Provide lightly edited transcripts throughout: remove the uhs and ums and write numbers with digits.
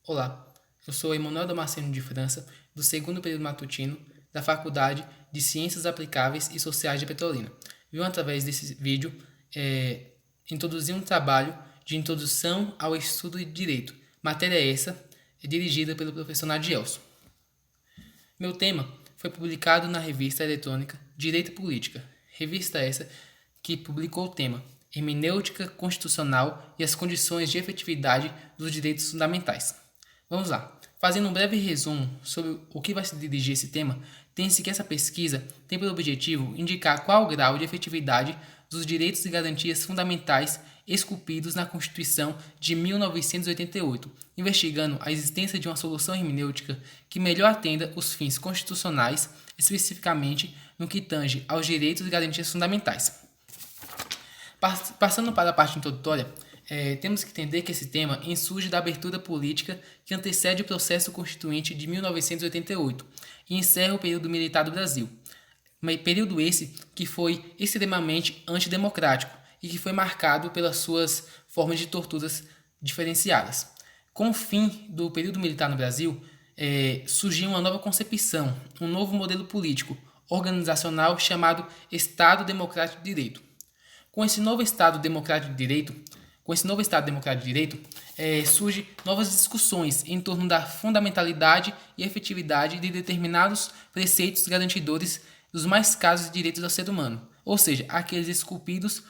Olá, eu sou Emanuel Damasceno de França, do segundo período matutino da Faculdade de Ciências Aplicáveis e Sociais de Petrolina. Venho através desse vídeo introduzir um trabalho de introdução ao estudo de direito, matéria essa dirigida pelo professor Nadielson. Meu tema foi publicado na revista eletrônica Direito e Política, revista essa que publicou o tema Hermenêutica Constitucional e as Condições de Efetividade dos Direitos Fundamentais. Vamos lá. Fazendo um breve resumo sobre o que vai se dirigir esse tema, tem-se que essa pesquisa tem por objetivo indicar qual o grau de efetividade dos direitos e garantias fundamentais esculpidos na Constituição de 1988, investigando a existência de uma solução hermenêutica que melhor atenda os fins constitucionais, especificamente no que tange aos direitos e garantias fundamentais. Passando para a parte introdutória, temos que entender que esse tema insurge da abertura política que antecede o processo constituinte de 1988 e encerra o período militar do Brasil. Período esse que foi extremamente antidemocrático e que foi marcado pelas suas formas de torturas diferenciadas. Com o fim do período militar no Brasil, surgiu uma nova concepção, um novo modelo político, organizacional chamado Estado Democrático de Direito. Com esse novo Estado Democrático de Direito, surgem novas discussões em torno da fundamentalidade e efetividade de determinados preceitos garantidores dos mais caros direitos ao ser humano, ou seja, aqueles esculpidos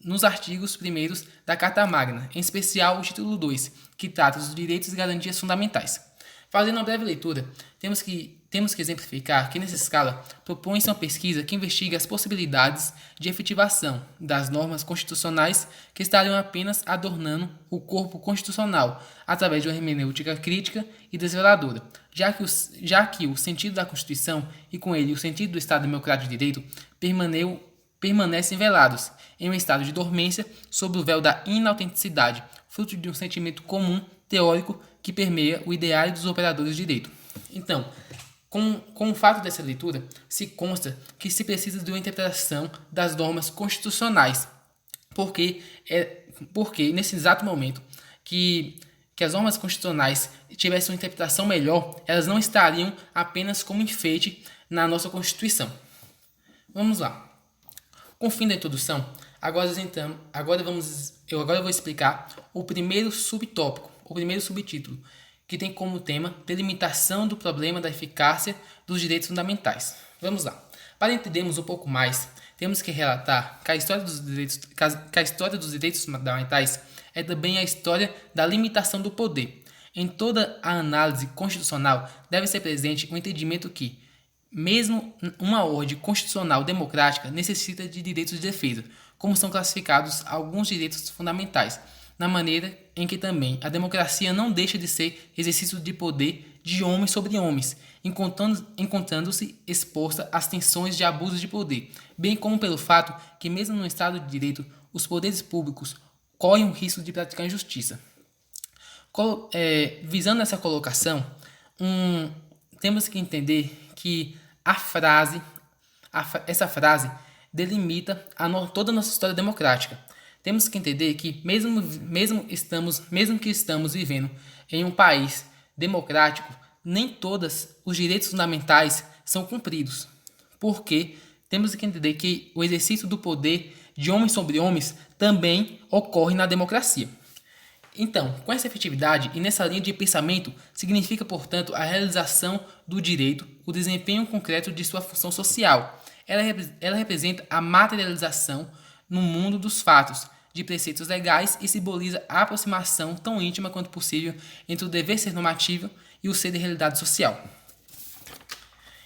nos artigos 1º da Carta Magna, em especial o título 2, que trata dos direitos e garantias fundamentais. Fazendo uma breve leitura, temos que exemplificar que, nessa escala, propõe-se uma pesquisa que investiga as possibilidades de efetivação das normas constitucionais que estariam apenas adornando o corpo constitucional através de uma hermenêutica crítica e desveladora, já que o sentido da Constituição e, com ele, o sentido do Estado Democrático de Direito permanecem velados em um estado de dormência sob o véu da inautenticidade, fruto de um sentimento comum teórico que permeia o ideário dos operadores de direito. Então, com o fato dessa leitura, se consta que se precisa de uma interpretação das normas constitucionais, porque nesse exato momento que as normas constitucionais tivessem uma interpretação melhor, elas não estariam apenas como enfeite na nossa Constituição. Vamos lá. Com o fim da introdução, eu vou explicar o primeiro subtópico, o primeiro subtítulo, que tem como tema delimitação do problema da eficácia dos direitos fundamentais. Vamos lá. Para entendermos um pouco mais, temos que relatar que a história dos direitos fundamentais é também a história da limitação do poder. Em toda a análise constitucional deve ser presente o entendimento que, mesmo uma ordem constitucional democrática necessita de direitos de defesa, como são classificados alguns direitos fundamentais, na maneira em que também a democracia não deixa de ser exercício de poder de homens sobre homens, encontrando-se exposta às tensões de abuso de poder, bem como pelo fato que, mesmo no Estado de Direito, os poderes públicos correm o risco de praticar injustiça. Visando essa colocação, temos que entender que essa frase delimita toda a nossa história democrática. Temos que entender que mesmo que estamos vivendo em um país democrático, nem todos os direitos fundamentais são cumpridos, porque temos que entender que o exercício do poder de homens sobre homens também ocorre na democracia. Então, com essa efetividade e nessa linha de pensamento, significa, portanto, a realização do direito, o desempenho concreto de sua função social. Ela representa a materialização no mundo dos fatos, de preceitos legais e simboliza a aproximação tão íntima quanto possível entre o dever ser normativo e o ser de realidade social.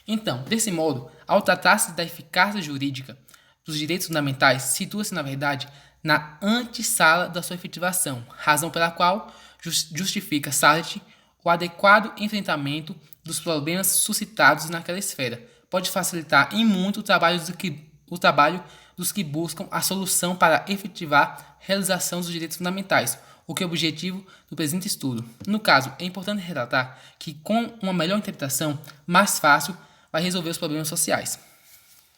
Então, desse modo, ao tratar-se da eficácia jurídica dos direitos fundamentais, situa-se, na verdade, na antessala da sua efetivação, razão pela qual justifica Sartre o adequado enfrentamento dos problemas suscitados naquela esfera. Pode facilitar em muito o trabalho dos que buscam a solução para efetivar a realização dos direitos fundamentais, o que é o objetivo do presente estudo. No caso, é importante relatar que, com uma melhor interpretação, mais fácil vai resolver os problemas sociais.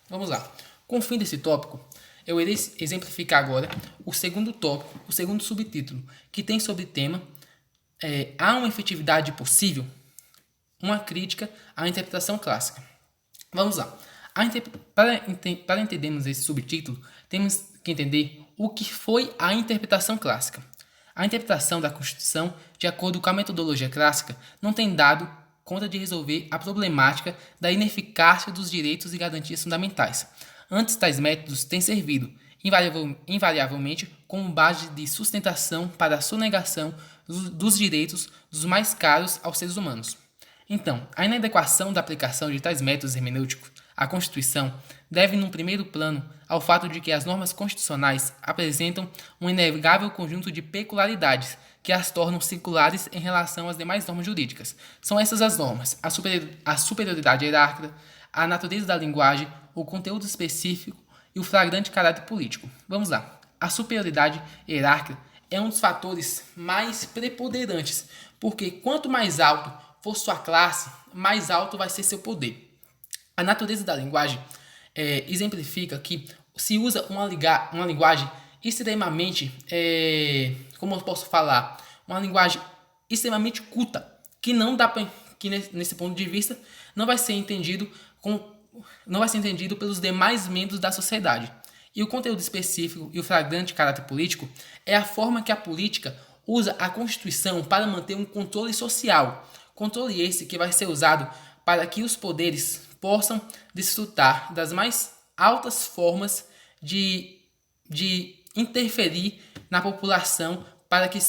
Vamos lá. Com o fim desse tópico, eu irei exemplificar agora o segundo tópico, o segundo subtítulo, que tem sobre tema há uma efetividade possível? Uma crítica à interpretação clássica. Vamos lá. Para entendermos esse subtítulo, temos que entender o que foi a interpretação clássica. A interpretação da Constituição, de acordo com a metodologia clássica, não tem dado conta de resolver a problemática da ineficácia dos direitos e garantias fundamentais. Antes, tais métodos têm servido, invariavelmente, como base de sustentação para a sonegação dos direitos dos mais caros aos seres humanos. Então, a inadequação da aplicação de tais métodos hermenêuticos à Constituição deve, num primeiro plano, ao fato de que as normas constitucionais apresentam um inegável conjunto de peculiaridades que as tornam singulares em relação às demais normas jurídicas. São essas as normas: a superioridade hierárquica, a natureza da linguagem, o conteúdo específico e o flagrante caráter político. Vamos lá. A superioridade hierárquica é um dos fatores mais preponderantes, porque quanto mais alto for sua classe, mais alto vai ser seu poder. A natureza da linguagem exemplifica que se usa uma linguagem extremamente, como eu posso falar, uma linguagem extremamente culta, que não dá pra, que nesse ponto de vista não vai ser entendido pelos demais membros da sociedade. E o conteúdo específico e o flagrante caráter político é a forma que a política usa a Constituição para manter um controle social. Controle esse que vai ser usado para que os poderes possam desfrutar das mais altas formas de interferir na população para que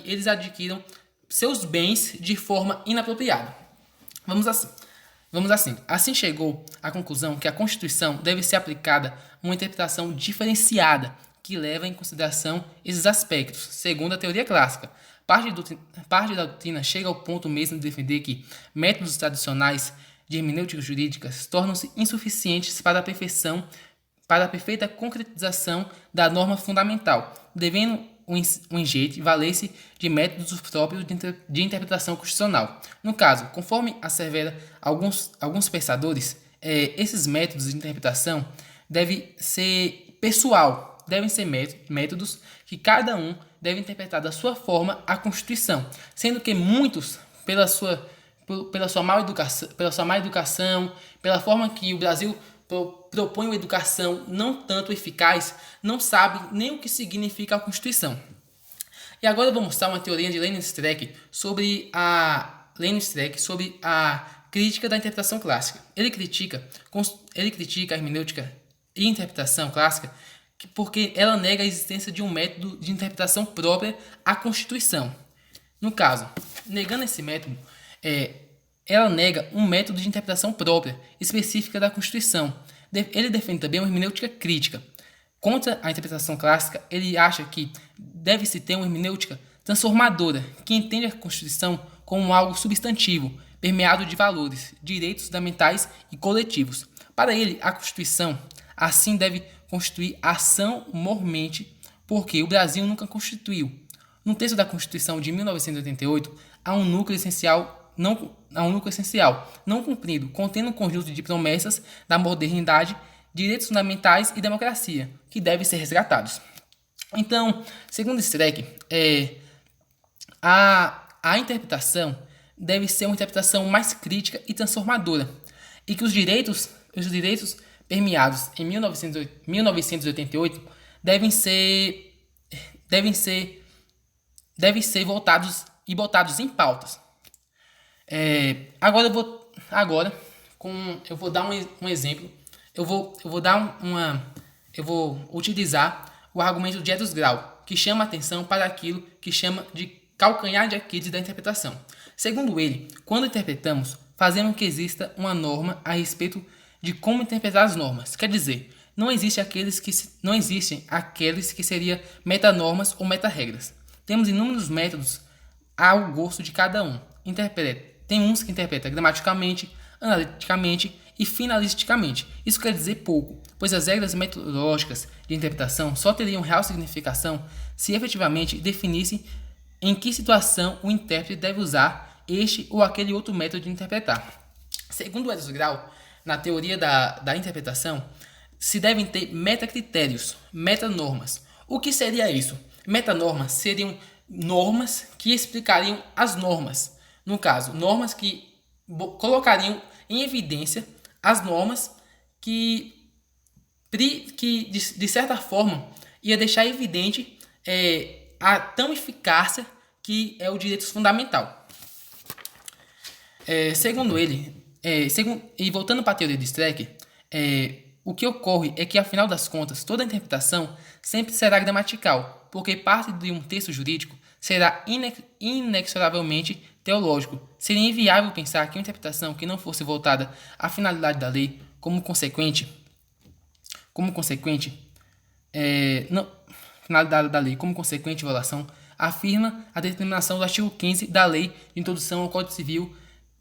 eles adquiram seus bens de forma inapropriada. Vamos assim. Assim chegou à conclusão que a Constituição deve ser aplicada uma interpretação diferenciada que leva em consideração esses aspectos, segundo a teoria clássica. Parte da doutrina chega ao ponto mesmo de defender que métodos tradicionais de hermenêutica jurídica tornam-se insuficientes para a perfeita concretização da norma fundamental, devendo o enjeite valer-se de métodos próprios de interpretação constitucional. No caso, conforme assevera alguns pensadores, esses métodos de interpretação devem ser métodos que cada um deve interpretar da sua forma a Constituição, sendo que muitos, pela sua má educação, pela forma que o Brasil propõe uma educação não tanto eficaz, não sabem nem o que significa a Constituição. E agora eu vou mostrar uma teoria de Lenin Streck sobre a crítica da interpretação clássica. Ele critica a hermenêutica e interpretação clássica porque ela nega a existência de um método de interpretação própria à Constituição. No caso, negando esse método, ela nega um método de interpretação própria, específica da Constituição. Ele defende também uma hermenêutica crítica. Contra a interpretação clássica, ele acha que deve-se ter uma hermenêutica transformadora, que entende a Constituição como algo substantivo, permeado de valores, direitos fundamentais e coletivos. Para ele, a Constituição, assim, deve constituir ação mormente, porque o Brasil nunca constituiu. No texto da Constituição de 1988, há um núcleo essencial não cumprido, contendo um conjunto de promessas da modernidade, direitos fundamentais e democracia, que devem ser resgatados. Então, segundo Streck, a interpretação deve ser uma interpretação mais crítica e transformadora, e que os direitos permeados em 1988 devem ser voltados e botados em pautas. Agora eu vou dar um exemplo. Eu vou utilizar o argumento de Eros Grau, que chama a atenção para aquilo que chama de calcanhar de Aquiles da interpretação. Segundo ele, quando interpretamos, fazemos que exista uma norma a respeito de como interpretar as normas. Quer dizer, não existem aqueles que seriam metanormas ou meta-regras. Temos inúmeros métodos ao gosto de cada um. Tem uns que interpretam gramaticamente, analiticamente e finalisticamente. Isso quer dizer pouco, pois as regras metodológicas de interpretação só teriam real significação se efetivamente definissem em que situação o intérprete deve usar este ou aquele outro método de interpretar. Segundo Eros Grau, na teoria da interpretação, se devem ter metacritérios, metanormas. O que seria isso? Metanormas seriam normas que explicariam as normas. No caso, normas que colocariam em evidência as normas que de certa forma, ia deixar evidente a tão eficácia que é o direito fundamental. Segundo ele, e voltando para a teoria de Streck, o que ocorre é que, afinal das contas, toda interpretação sempre será gramatical, porque parte de um texto jurídico será inexoravelmente teológico. Seria inviável pensar que uma interpretação que não fosse voltada à finalidade da lei como consequente, não, finalidade da lei como consequente violação, afirma a determinação do artigo 15 da Lei de Introdução ao Código Civil,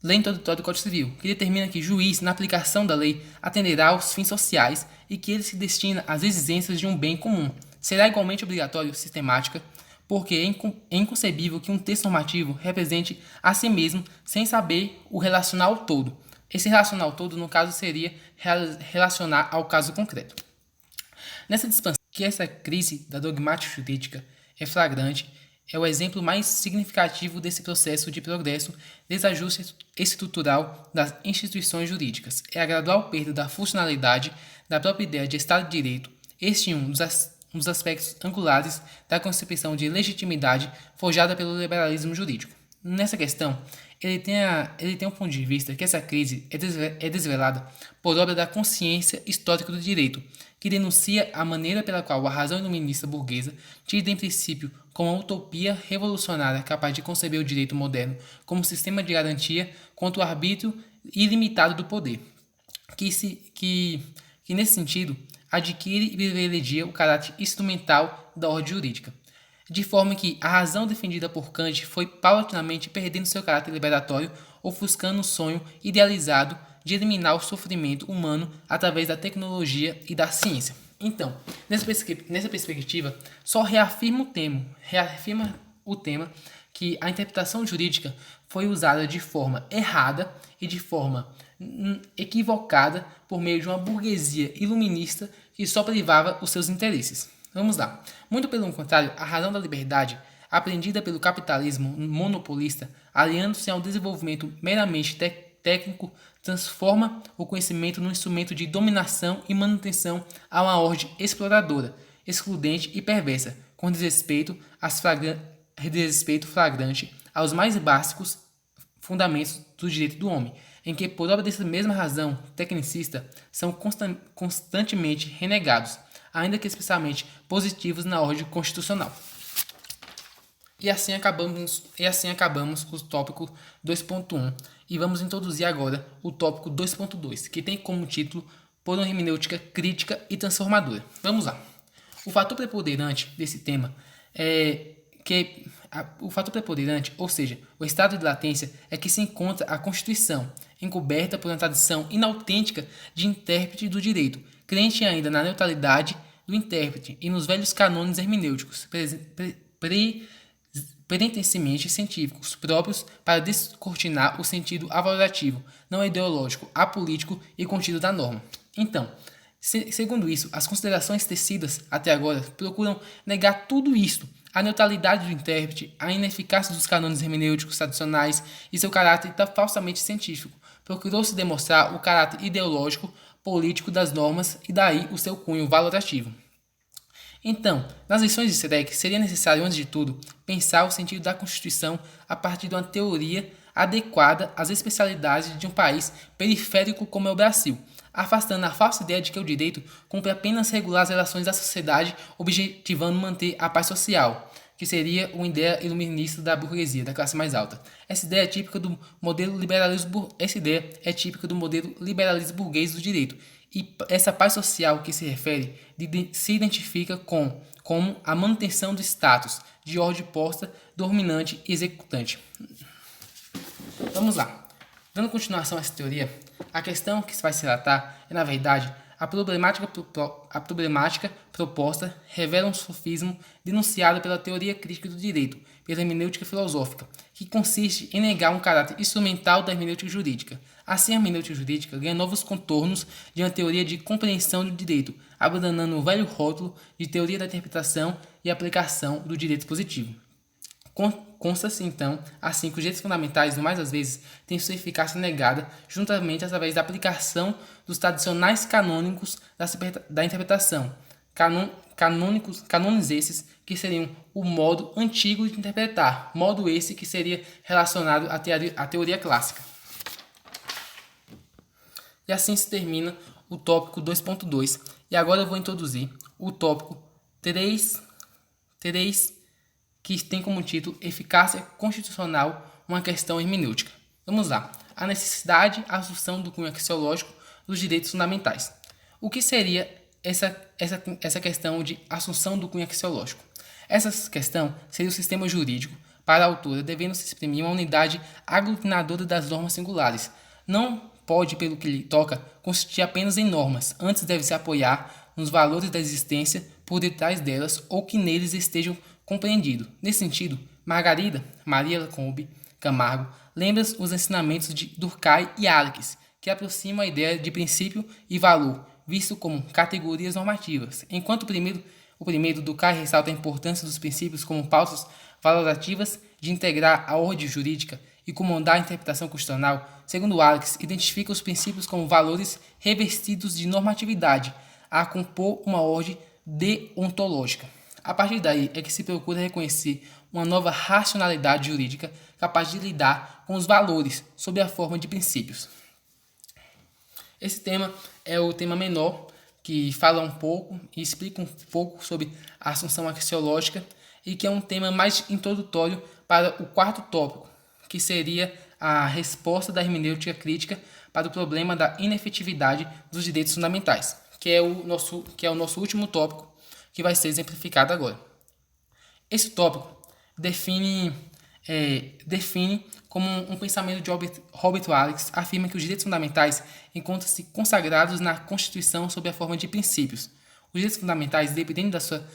Lei Introdutória do Código Civil, que determina que juiz, na aplicação da lei, atenderá aos fins sociais e que ele se destina às exigências de um bem comum. Será igualmente obrigatório sistemática, porque é inconcebível que um texto normativo represente a si mesmo sem saber o relacionar ao todo. Esse relacionar ao todo, no caso, seria relacionar ao caso concreto. Nessa discussão que essa crise da dogmática jurídica é flagrante, é o exemplo mais significativo desse processo de progresso, desajuste estrutural das instituições jurídicas. É a gradual perda da funcionalidade da própria ideia de Estado de Direito. Este é um dos aspectos angulares da concepção de legitimidade forjada pelo liberalismo jurídico. Nessa questão, ele tem um ponto de vista que essa crise é desvelada por obra da consciência histórica do direito, que denuncia a maneira pela qual a razão iluminista burguesa, tida em princípio como uma utopia revolucionária capaz de conceber o direito moderno como sistema de garantia contra o arbítrio ilimitado do poder, que nesse sentido adquire e privilegia o caráter instrumental da ordem jurídica, de forma que a razão defendida por Kant foi paulatinamente perdendo seu caráter liberatório, ofuscando o sonho idealizado de eliminar o sofrimento humano através da tecnologia e da ciência. Então, nessa perspectiva, só reafirma o tema que a interpretação jurídica foi usada de forma errada e de forma equivocada por meio de uma burguesia iluminista que só privava os seus interesses. Vamos lá. Muito pelo contrário, a razão da liberdade, aprendida pelo capitalismo monopolista, aliando-se a um desenvolvimento meramente técnico, transforma o conhecimento num instrumento de dominação e manutenção a uma ordem exploradora, excludente e perversa, com desrespeito flagrante aos mais básicos fundamentos do direito do homem, em que, por obra dessa mesma razão tecnicista, são constantemente renegados, ainda que especialmente positivos na ordem constitucional. E assim acabamos com o tópico 2.1 e vamos introduzir agora o tópico 2.2, que tem como título Por uma hermenêutica crítica e transformadora. Vamos lá. O fator preponderante desse tema ou seja, o estado de latência, é que se encontra a Constituição, encoberta por uma tradição inautêntica de intérprete do direito, crente ainda na neutralidade do intérprete e nos velhos cânones hermenêuticos, pretentemente científicos, próprios para descortinar o sentido avalorativo, não ideológico, apolítico e contido da norma. Então, segundo isso, as considerações tecidas até agora procuram negar tudo isto: a neutralidade do intérprete, a ineficácia dos cânones hermenêuticos tradicionais e seu caráter falsamente científico. Procurou-se demonstrar o caráter ideológico, político das normas e daí o seu cunho valorativo. Então, nas lições de Streck, seria necessário, antes de tudo, pensar o sentido da Constituição a partir de uma teoria adequada às especialidades de um país periférico como é o Brasil, afastando a falsa ideia de que o direito cumpre apenas regular as relações da sociedade, objetivando manter a paz social, que seria uma ideia iluminista da burguesia, da classe mais alta. Essa ideia é típica do modelo liberalismo burguês do direito, e essa paz social que se refere se identifica como a manutenção do status de ordem posta, dominante e executante. Vamos lá. Dando continuação a essa teoria, a questão que vai se tratar é, na verdade, a problemática proposta revela um sofismo denunciado pela teoria crítica do direito, pela hermenêutica filosófica, que consiste em negar um caráter instrumental da hermenêutica jurídica. Assim, a hermenêutica jurídica ganha novos contornos de uma teoria de compreensão do direito, abandonando o velho rótulo de teoria da interpretação e aplicação do direito positivo. Consta-se, então, assim que os direitos fundamentais, no mais das vezes, têm sua eficácia negada, juntamente através da aplicação dos tradicionais canônicos da interpretação. Canônicos esses que seriam o modo antigo de interpretar, modo esse que seria relacionado à teoria clássica. E assim se termina o tópico 2.2. E agora eu vou introduzir o tópico 3, que tem como título Eficácia Constitucional, uma questão hermenêutica. Vamos lá. A necessidade, a assunção do cunho axiológico dos direitos fundamentais. O que seria essa questão de assunção do cunho axiológico? Essa questão seria o sistema jurídico para a autora, devendo se exprimir uma unidade aglutinadora das normas singulares. Não pode, pelo que lhe toca, consistir apenas em normas, antes deve se apoiar nos valores da existência por detrás delas ou que neles estejam compreendidos. Nesse sentido, Margarida Maria Lacombe Camargo lembra os ensinamentos de Durkheim e Alex, que aproximam a ideia de princípio e valor, visto como categorias normativas, enquanto o primeiro Durkheim ressalta a importância dos princípios como pautas valorativas de integrar a ordem jurídica e comandar a interpretação constitucional. Segundo Alex, identifica os princípios como valores revestidos de normatividade a compor uma ordem deontológica. A partir daí é que se procura reconhecer uma nova racionalidade jurídica capaz de lidar com os valores sob a forma de princípios. Esse tema é o tema menor, que fala um pouco e explica um pouco sobre a assunção axiológica e que é um tema mais introdutório para o quarto tópico, que seria a resposta da hermenêutica crítica para o problema da inefetividade dos direitos fundamentais, que é o nosso último tópico, que vai ser exemplificado agora. Esse tópico define como um pensamento de Robert Alex, afirma que os direitos fundamentais encontram-se consagrados na Constituição sob a forma de princípios. Os direitos fundamentais, dependendo da sua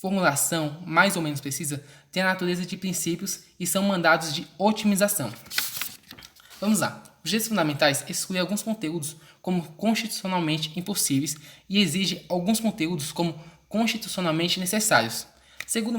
formulação mais ou menos precisa, têm a natureza de princípios e são mandados de otimização. Vamos lá. Os direitos fundamentais excluem alguns conteúdos como constitucionalmente impossíveis e exigem alguns conteúdos como constitucionalmente necessários. Segundo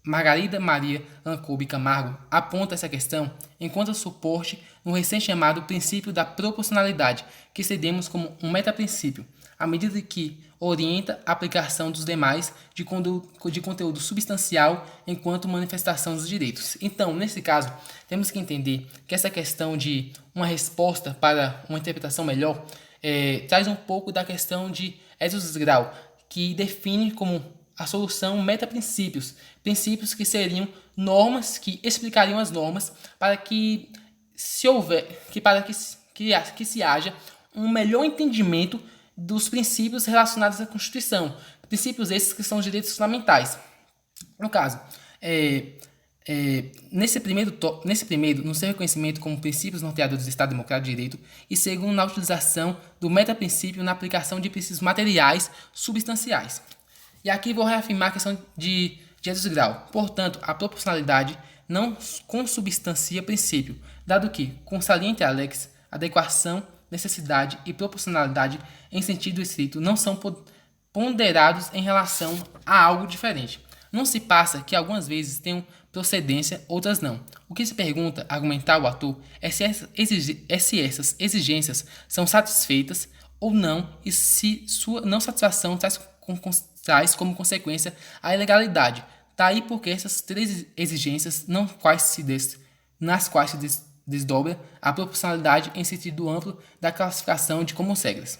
Margarida Maria Lacombe Camargo, aponta essa questão enquanto suporte no recente chamado princípio da proporcionalidade, que cedemos como um metaprincípio, à medida que orienta a aplicação dos demais de conteúdo substancial enquanto manifestação dos direitos. Então, nesse caso, temos que entender que essa questão de uma resposta para uma interpretação melhor traz um pouco da questão de Ezus Grau, que define como a solução metaprincípios, princípios que seriam normas que explicariam as normas para que se haja um melhor entendimento dos princípios relacionados à Constituição, princípios esses que são os direitos fundamentais. No caso, nesse primeiro, no seu reconhecimento como princípios norteadores do Estado Democrático de Direito, e segundo, na utilização do metaprincípio na aplicação de princípios materiais substanciais. E aqui vou reafirmar a questão de Jesus Grau. Portanto, a proporcionalidade não consubstancia princípio, dado que, com saliente Alex, adequação, necessidade e proporcionalidade em sentido estrito não são ponderados em relação a algo diferente. Não se passa que algumas vezes tenham procedência, outras não. O que se pergunta, argumentar o ator, é se essas exigências são satisfeitas ou não e se sua não satisfação traz como consequência a ilegalidade. Daí porque essas três exigências nas quais se desdobra a proporcionalidade em sentido amplo da classificação de comuns regras.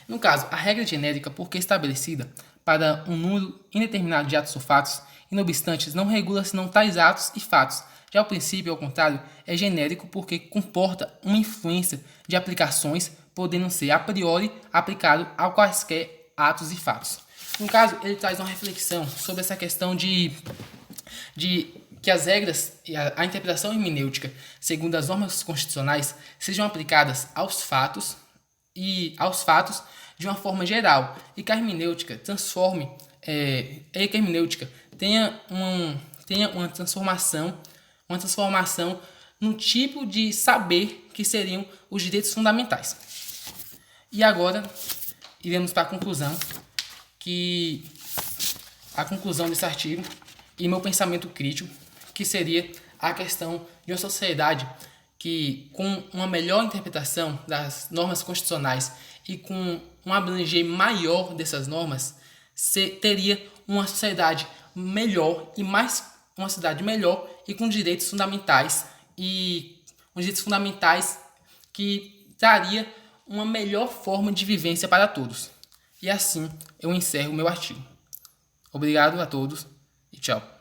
No caso, a regra genérica, porque estabelecida para um número indeterminado de atos ou fatos, e não obstante, não regula senão tais atos e fatos. Já o princípio, ao contrário, é genérico porque comporta uma influência de aplicações, podendo ser a priori aplicado a quaisquer atos e fatos. No caso, ele traz uma reflexão sobre essa questão de que as regras e a interpretação hermenêutica, segundo as normas constitucionais, sejam aplicadas aos fatos de uma forma geral e que a hermenêutica tenha uma transformação no tipo de saber que seriam os direitos fundamentais. E agora iremos para a conclusão desse artigo, e meu pensamento crítico, que seria a questão de uma sociedade que, com uma melhor interpretação das normas constitucionais e com um abranger maior dessas normas, teria uma sociedade melhor e mais uma cidade melhor e com direitos fundamentais que daria uma melhor forma de vivência para todos. E assim eu encerro o meu artigo. Obrigado a todos e tchau.